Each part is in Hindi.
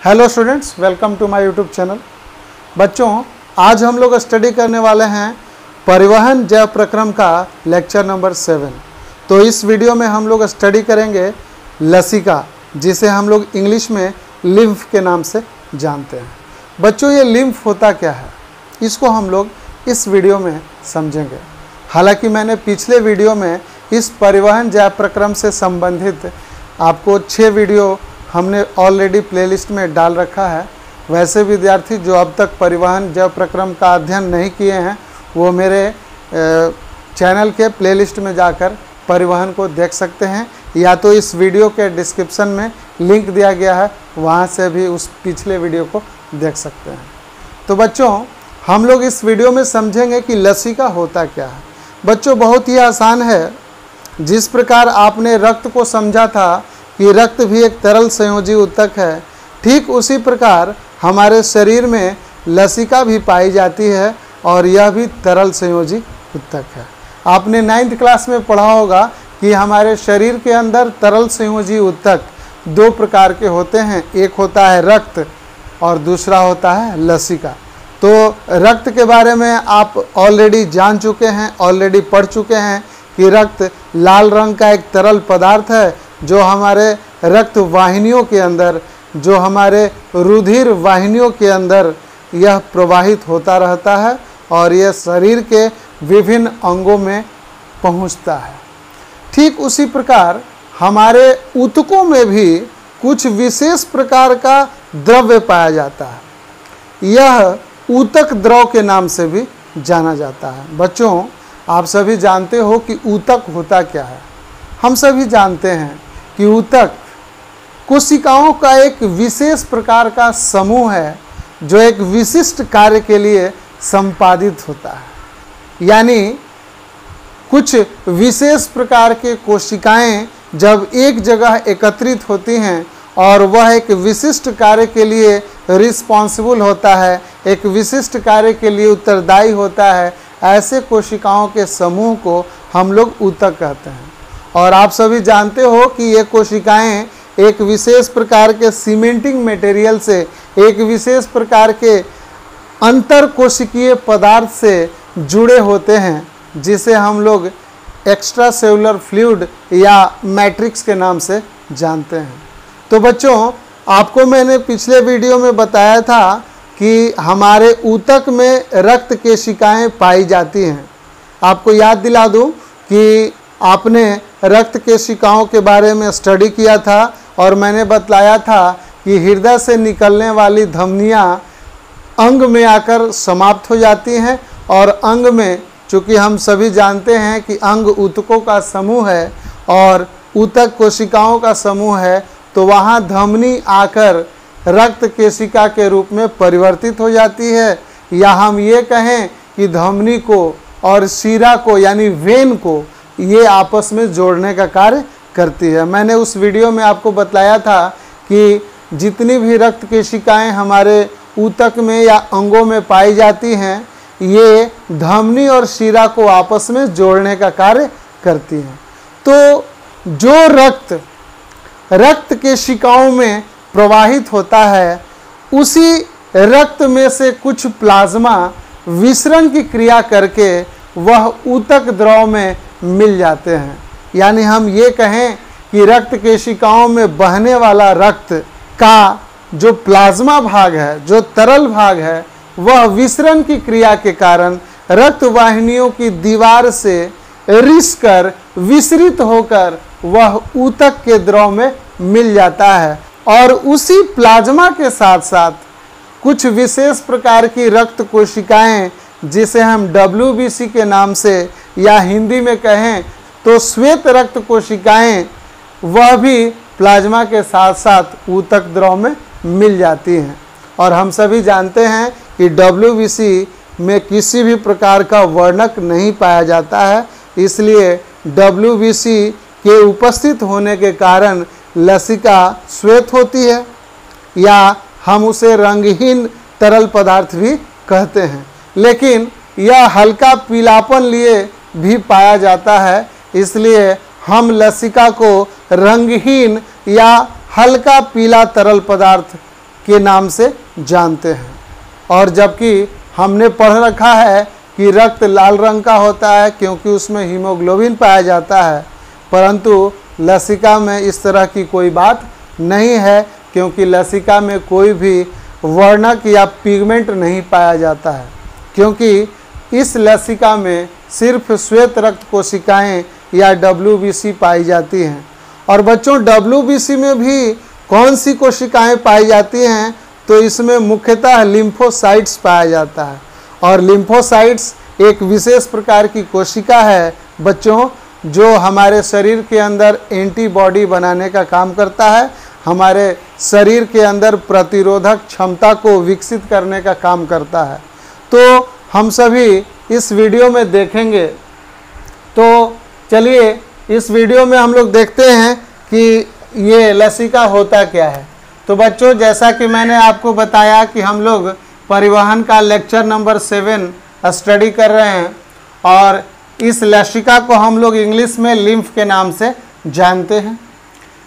Hello students, welcome to my YouTube channel. बच्चों, आज हम लोग स्टडी करने वाले हैं परिवहन जैव प्रक्रम का लेक्चर नंबर 7। तो इस वीडियो में हम लोग स्टडी करेंगे लसिका, जिसे हम लोग इंग्लिश में लिम्फ के नाम से जानते हैं। बच्चों, ये लिम्फ होता क्या है, इसको हम लोग इस वीडियो में समझेंगे। हालांकि मैंने पिछले वीडियो में इस परिवहन जैव प्रक्रम से संबंधित आपको 6 वीडियो हमने ऑलरेडी प्लेलिस्ट में डाल रखा है। वैसे विद्यार्थी जो अब तक परिवहन जैव प्रक्रम का अध्ययन नहीं किए हैं, वो मेरे चैनल के प्लेलिस्ट में जाकर परिवहन को देख सकते हैं, या तो इस वीडियो के डिस्क्रिप्शन में लिंक दिया गया है, वहाँ से भी उस पिछले वीडियो को देख सकते हैं। तो बच्चों, हम लोग इस वीडियो में समझेंगे कि लसिका होता क्या है। बच्चों, बहुत ही आसान है। जिस प्रकार आपने रक्त को समझा था कि रक्त भी एक तरल संयोजी ऊतक है, ठीक उसी प्रकार हमारे शरीर में लसिका भी पाई जाती है और यह भी तरल संयोजी ऊतक है। आपने 9th क्लास में पढ़ा होगा कि हमारे शरीर के अंदर तरल संयोजी ऊतक 2 प्रकार के होते हैं। एक होता है रक्त और दूसरा होता है लसिका। तो रक्त के बारे में आप ऑलरेडी जान चुके हैं, ऑलरेडी पढ़ चुके हैं कि रक्त लाल रंग का एक तरल पदार्थ है जो हमारे रक्त वाहिनियों के अंदर, जो हमारे रुधिर वाहिनियों के अंदर यह प्रवाहित होता रहता है और यह शरीर के विभिन्न अंगों में पहुंचता है। ठीक उसी प्रकार हमारे ऊतकों में भी कुछ विशेष प्रकार का द्रव्य पाया जाता है। यह ऊतक द्रव के नाम से भी जाना जाता है। बच्चों, आप सभी जानते हो कि ऊतक होता क्या है। हम सभी जानते हैं कि ऊतक कोशिकाओं का एक विशेष प्रकार का समूह है जो एक विशिष्ट कार्य के लिए संपादित होता है। यानी कुछ विशेष प्रकार के कोशिकाएं जब एक जगह एकत्रित होती हैं और वह एक विशिष्ट कार्य के लिए रिस्पॉन्सिबल होता है, एक विशिष्ट कार्य के लिए उत्तरदायी होता है, ऐसे कोशिकाओं के समूह को हम लोग ऊतक कहते हैं। और आप सभी जानते हो कि ये कोशिकाएं एक विशेष प्रकार के सीमेंटिंग मटेरियल से, एक विशेष प्रकार के अंतर कोशिकीय पदार्थ से जुड़े होते हैं, जिसे हम लोग एक्स्ट्रा सेलुलर फ्लूइड या मैट्रिक्स के नाम से जानते हैं। तो बच्चों, आपको मैंने पिछले वीडियो में बताया था कि हमारे ऊतक में रक्त केशिकाएं पाई जाती हैं। आपको याद दिला दूं कि आपने रक्त केशिकाओं के बारे में स्टडी किया था और मैंने बतलाया था कि हृदय से निकलने वाली धमनियां अंग में आकर समाप्त हो जाती हैं, और अंग में, चूँकि हम सभी जानते हैं कि अंग ऊतकों का समूह है और ऊतक कोशिकाओं का समूह है, तो वहाँ धमनी आकर रक्त केशिका के रूप में परिवर्तित हो जाती है। या हम ये कहें कि धमनी को और शिरा को, यानी वेन को, ये आपस में जोड़ने का कार्य करती है। मैंने उस वीडियो में आपको बतलाया था कि जितनी भी रक्त केशिकाएं हमारे ऊतक में या अंगों में पाई जाती हैं, ये धमनी और शिरा को आपस में जोड़ने का कार्य करती हैं। तो जो रक्त केशिकाओं में प्रवाहित होता है, उसी रक्त में से कुछ प्लाज्मा विसरण की क्रिया करके वह ऊतक द्रव में मिल जाते हैं। यानी हम ये कहें कि रक्त केशिकाओं में बहने वाला रक्त का जो प्लाज्मा भाग है, जो तरल भाग है, वह विसरण की क्रिया के कारण रक्त वाहिनियों की दीवार से रिसकर विसरित होकर वह ऊतक के द्रव में मिल जाता है। और उसी प्लाज्मा के साथ साथ कुछ विशेष प्रकार की रक्त कोशिकाएं, जिसे हम WBC के नाम से या हिंदी में कहें तो श्वेत रक्त कोशिकाएं, वह भी प्लाज्मा के साथ साथ ऊतक द्रव में मिल जाती हैं। और हम सभी जानते हैं कि WBC में किसी भी प्रकार का वर्णक नहीं पाया जाता है, इसलिए WBC के उपस्थित होने के कारण लसिका श्वेत होती है, या हम उसे रंगहीन तरल पदार्थ भी कहते हैं। लेकिन यह हल्का पीलापन लिए भी पाया जाता है, इसलिए हम लसिका को रंगहीन या हल्का पीला तरल पदार्थ के नाम से जानते हैं। और जबकि हमने पढ़ रखा है कि रक्त लाल रंग का होता है क्योंकि उसमें हीमोग्लोबिन पाया जाता है, परंतु लसिका में इस तरह की कोई बात नहीं है क्योंकि लसिका में कोई भी वर्णक या पिगमेंट नहीं पाया जाता है, क्योंकि इस लसिका में सिर्फ श्वेत रक्त कोशिकाएं या WBC पाई जाती हैं। और बच्चों WBC में भी कौन सी कोशिकाएं पाई जाती हैं, तो इसमें मुख्यतः लिम्फोसाइट्स पाया जाता है। और लिम्फोसाइट्स एक विशेष प्रकार की कोशिका है बच्चों, जो हमारे शरीर के अंदर एंटीबॉडी बनाने का काम करता है, हमारे शरीर के अंदर प्रतिरोधक क्षमता को विकसित करने का काम करता है। तो हम सभी इस वीडियो में देखेंगे। तो चलिए इस वीडियो में हम लोग देखते हैं कि ये लसिका होता क्या है। तो बच्चों, जैसा कि मैंने आपको बताया कि हम लोग परिवहन का लेक्चर नंबर 7 स्टडी कर रहे हैं और इस लसिका को हम लोग इंग्लिश में लिम्फ के नाम से जानते हैं।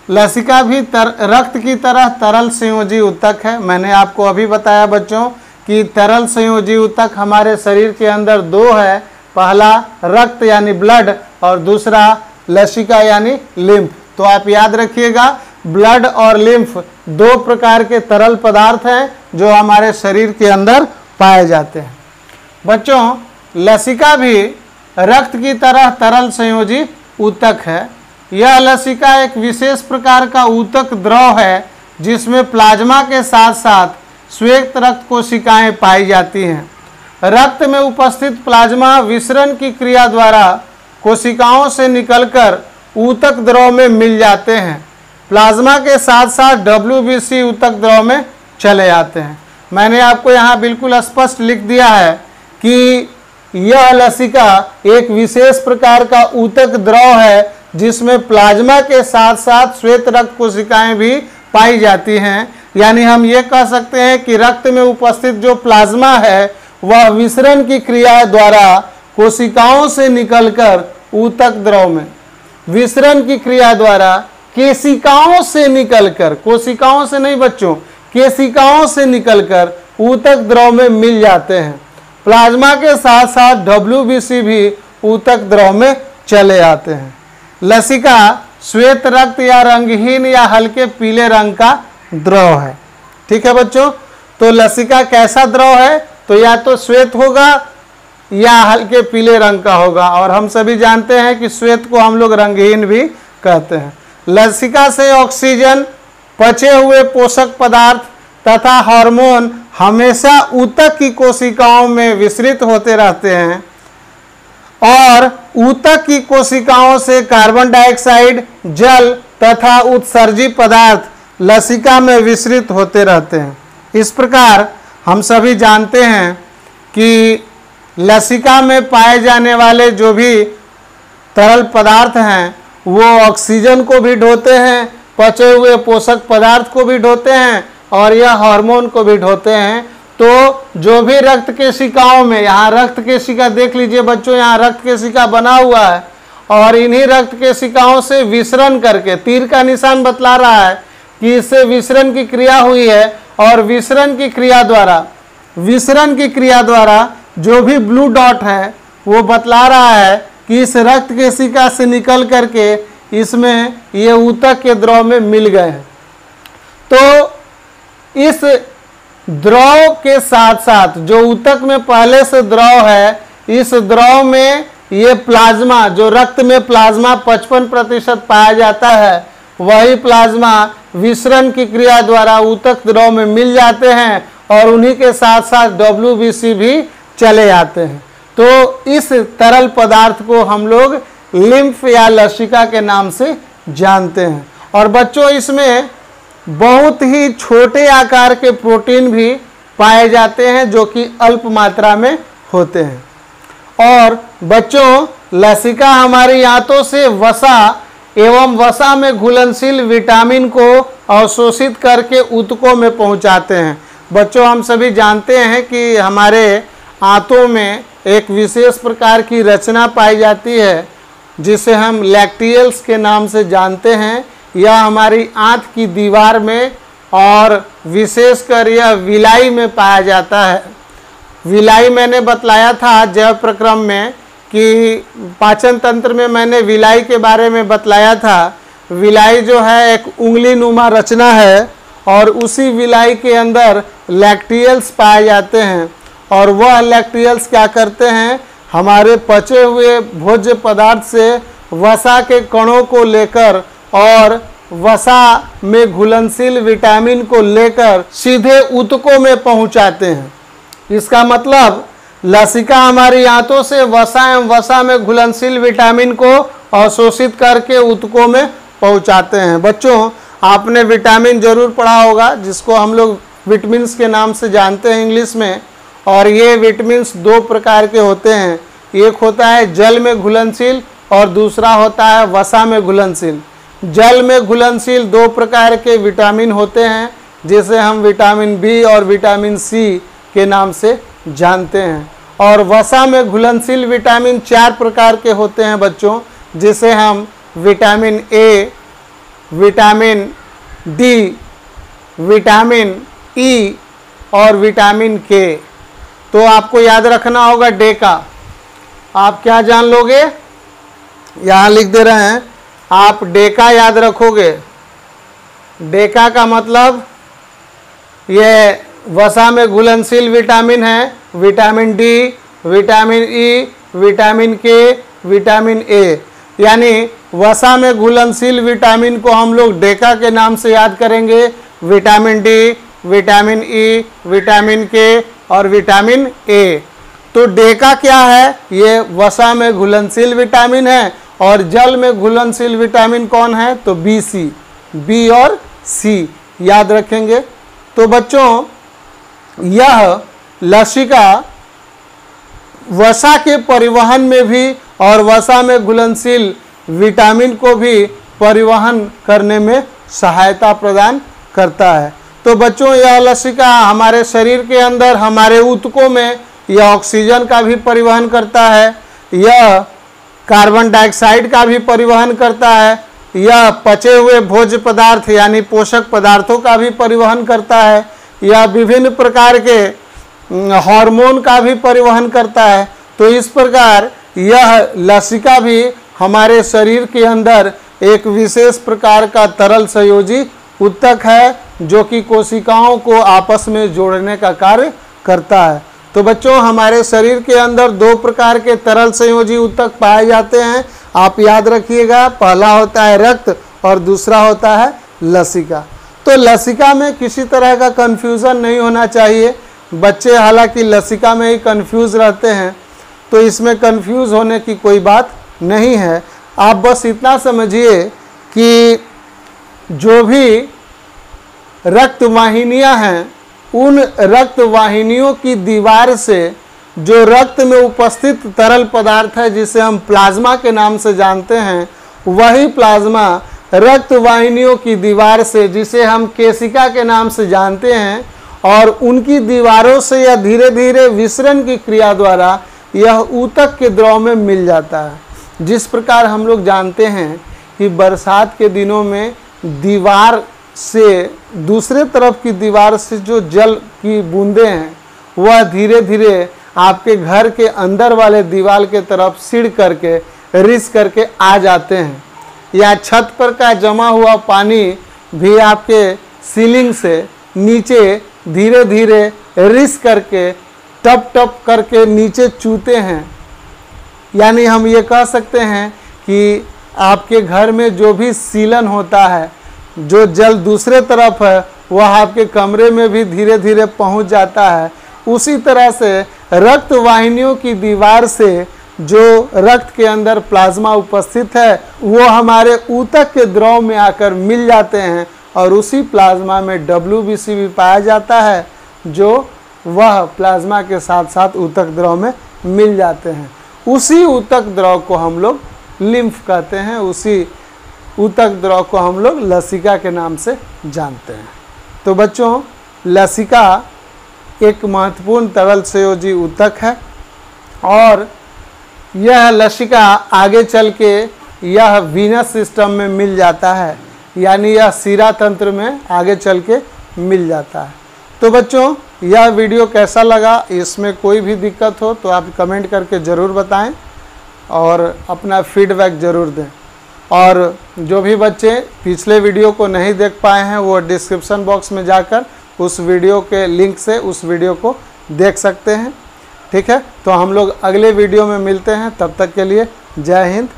लसिका भी रक्त की तरह तरल संयोजी ऊतक है। मैंने आपको अभी बताया बच्चों कि तरल संयोजी ऊतक हमारे शरीर के अंदर दो है, पहला रक्त यानी ब्लड और दूसरा लसिका यानी लिम्फ। तो आप याद रखिएगा, ब्लड और लिम्फ दो प्रकार के तरल पदार्थ हैं जो हमारे शरीर के अंदर पाए जाते हैं। बच्चों, लसिका भी रक्त की तरह तरल संयोजी ऊतक है। यह लसिका एक विशेष प्रकार का ऊतक द्रव है जिसमें प्लाज्मा के साथ साथ श्वेत रक्त कोशिकाएं पाई जाती हैं। रक्त में उपस्थित प्लाज्मा विसरण की क्रिया द्वारा कोशिकाओं से निकलकर ऊतक द्रव में मिल जाते हैं। प्लाज्मा के साथ साथ WBC ऊतक द्रव में चले जाते हैं। मैंने आपको यहाँ बिल्कुल स्पष्ट लिख दिया है कि यह लसिका एक विशेष प्रकार का ऊतक द्रव है जिसमें प्लाज्मा के साथ साथ श्वेत रक्त कोशिकाएं भी पाई जाती हैं। यानी हम ये कह सकते हैं कि रक्त में उपस्थित जो प्लाज्मा है वह विसरण की क्रिया द्वारा कोशिकाओं से निकलकर ऊतक द्रव में, विसरण की क्रिया द्वारा केशिकाओं से निकलकर, कोशिकाओं से नहीं बच्चों, केशिकाओं से निकलकर ऊतक द्रव में मिल जाते हैं। प्लाज्मा के साथ साथ WBC भी ऊतक द्रव में चले आते हैं। लसिका श्वेत रक्त या रंगहीन या हल्के पीले रंग का द्रव है। ठीक है बच्चों, तो लसिका कैसा द्रव है, तो या तो श्वेत होगा या हल्के पीले रंग का होगा। और हम सभी जानते हैं कि श्वेत को हम लोग रंगहीन भी कहते हैं। लसिका से ऑक्सीजन, पचे हुए पोषक पदार्थ तथा हार्मोन हमेशा ऊतक की कोशिकाओं में विसरित होते रहते हैं और ऊतक की कोशिकाओं से कार्बन डाइऑक्साइड, जल तथा उत्सर्जित पदार्थ लसिका में विसरित होते रहते हैं। इस प्रकार हम सभी जानते हैं कि लसिका में पाए जाने वाले जो भी तरल पदार्थ हैं वो ऑक्सीजन को भी ढोते हैं, पचे हुए पोषक पदार्थ को भी ढोते हैं और यह हार्मोन को भी ढोते हैं। तो जो भी रक्त केशिकाओं में, यहाँ रक्त केशिका देख लीजिए बच्चों, यहाँ रक्त केशिका बना हुआ है और इन्हीं रक्त केशिकाओं से विसरण करके, तीर का निशान बतला रहा है कि इससे विसरण की क्रिया हुई है और विसरण की क्रिया द्वारा जो भी ब्लू डॉट है वो बतला रहा है कि इस रक्त केशिका से निकल करके इसमें ये ऊतक के द्रव में मिल गए हैं। तो इस द्रव के साथ साथ जो ऊतक में पहले से द्रव है, इस द्रव में ये प्लाज्मा, जो रक्त में प्लाज्मा 55% पाया जाता है, वही प्लाज्मा विसरण की क्रिया द्वारा ऊतक द्रव में मिल जाते हैं और उन्हीं के साथ साथ WBC भी चले जाते हैं। तो इस तरल पदार्थ को हम लोग लिम्फ या लसिका के नाम से जानते हैं। और बच्चों, इसमें बहुत ही छोटे आकार के प्रोटीन भी पाए जाते हैं जो कि अल्प मात्रा में होते हैं। और बच्चों, लसिका हमारी आंतों से वसा एवं वसा में घुलनशील विटामिन को अवशोषित करके ऊतकों में पहुंचाते हैं। बच्चों, हम सभी जानते हैं कि हमारे आंतों में एक विशेष प्रकार की रचना पाई जाती है जिसे हम लैक्टियल्स के नाम से जानते हैं। यह हमारी आंत की दीवार में और विशेषकर यह विलाई में पाया जाता है। विलाई मैंने बतलाया था जैव प्रक्रम में कि पाचन तंत्र में मैंने विलाई के बारे में बतलाया था। विलाई जो है एक उंगली नुमा रचना है और उसी विलाई के अंदर लैक्टियल्स पाए जाते हैं और वह लैक्टियल्स क्या करते हैं, हमारे पचे हुए भोज्य पदार्थ से वसा के कणों को लेकर और वसा में घुलनशील विटामिन को लेकर सीधे ऊतकों में पहुंचाते हैं। इसका मतलब लसिका हमारी आंतों से वसा एवं वसा में घुलनशील विटामिन को अवशोषित करके ऊतकों में पहुंचाते हैं। बच्चों, आपने विटामिन जरूर पढ़ा होगा जिसको हम लोग विटामिन्स के नाम से जानते हैं इंग्लिश में। और ये विटामिन्स दो प्रकार के होते हैं, एक होता है जल में घुलनशील और दूसरा होता है वसा में घुलनशील। जल में घुलनशील दो प्रकार के विटामिन होते हैं जिसे हम विटामिन बी और विटामिन सी के नाम से जानते हैं। और वसा में घुलनशील विटामिन चार प्रकार के होते हैं बच्चों, जिसे हम vitamin A, vitamin D, vitamin E और विटामिन के। तो आपको याद रखना होगा डेका। आप क्या जान लोगे, यहाँ लिख दे रहे हैं, आप डेका याद रखोगे। डेका का मतलब ये वसा में घुलनशील विटामिन है, vitamin D, vitamin E, vitamin के, विटामिन ए। यानी वसा में घुलनशील विटामिन को हम लोग डेका के नाम से याद करेंगे। Vitamin D, vitamin E, vitamin के और विटामिन ए। तो डेका क्या है, ये वसा में घुलनशील विटामिन है। और जल में घुलनशील विटामिन कौन है, तो बी सी, बी और सी याद रखेंगे। तो बच्चों, यह लसिका वसा के परिवहन में भी और वसा में घुलनशील विटामिन को भी परिवहन करने में सहायता प्रदान करता है। तो बच्चों, यह लसिका हमारे शरीर के अंदर हमारे ऊतकों में यह ऑक्सीजन का भी परिवहन करता है, यह कार्बन डाइऑक्साइड का भी परिवहन करता है, यह पचे हुए भोज्य पदार्थ यानी पोषक पदार्थों का भी परिवहन करता है, यह विभिन्न प्रकार के हार्मोन का भी परिवहन करता है। तो इस प्रकार यह लसिका भी हमारे शरीर के अंदर एक विशेष प्रकार का तरल संयोजी ऊतक है जो कि कोशिकाओं को आपस में जोड़ने का कार्य करता है। तो बच्चों, हमारे शरीर के अंदर दो प्रकार के तरल संयोजी ऊतक पाए जाते हैं, आप याद रखिएगा। पहला होता है रक्त और दूसरा होता है लसिका। तो लसिका में किसी तरह का कन्फ्यूज़न नहीं होना चाहिए। बच्चे हालांकि लसिका में ही कन्फ्यूज़ रहते हैं, तो इसमें कन्फ्यूज़ होने की कोई बात नहीं है। आप बस इतना समझिए कि जो भी रक्त वाहिनियाँ हैं, उन रक्त वाहिनियों की दीवार से जो रक्त में उपस्थित तरल पदार्थ है जिसे हम प्लाज्मा के नाम से जानते हैं, वही प्लाज्मा रक्त वाहिनियों की दीवार से जिसे हम केशिका के नाम से जानते हैं, और उनकी दीवारों से यह धीरे धीरे विसरण की क्रिया द्वारा यह ऊतक के द्रव में मिल जाता है। जिस प्रकार हम लोग जानते हैं कि बरसात के दिनों में दीवार से दूसरे तरफ की दीवार से जो जल की बूंदें हैं वह धीरे धीरे आपके घर के अंदर वाले दीवार के तरफ सिड़ करके रिस करके आ जाते हैं, या छत पर का जमा हुआ पानी भी आपके सीलिंग से नीचे धीरे धीरे रिस करके टप टप करके नीचे चूते हैं। यानी हम ये कह सकते हैं कि आपके घर में जो भी सीलन होता है, जो जल दूसरे तरफ है वह आपके कमरे में भी धीरे धीरे पहुंच जाता है। उसी तरह से रक्त वाहिनियों की दीवार से जो रक्त के अंदर प्लाज्मा उपस्थित है वो हमारे ऊतक के द्रव में आकर मिल जाते हैं, और उसी प्लाज्मा में WBC भी पाया जाता है जो वह प्लाज्मा के साथ साथ ऊतक द्रव में मिल जाते हैं। उसी ऊतक द्रव को हम लोग लिम्फ कहते हैं, उसी ऊतक द्रव को हम लोग लसिका के नाम से जानते हैं। तो बच्चों, लसिका एक महत्वपूर्ण तरल संयोजी ऊतक है, और यह लसिका आगे चल के यह वीनस सिस्टम में मिल जाता है, यानी यह शिरा तंत्र में आगे चल के मिल जाता है। तो बच्चों यह वीडियो कैसा लगा, इसमें कोई भी दिक्कत हो तो आप कमेंट करके ज़रूर बताएं और अपना फीडबैक ज़रूर दें। और जो भी बच्चे पिछले वीडियो को नहीं देख पाए हैं वो डिस्क्रिप्शन बॉक्स में जाकर उस वीडियो के लिंक से उस वीडियो को देख सकते हैं। ठीक है, तो हम लोग अगले वीडियो में मिलते हैं, तब तक के लिए जय हिंद,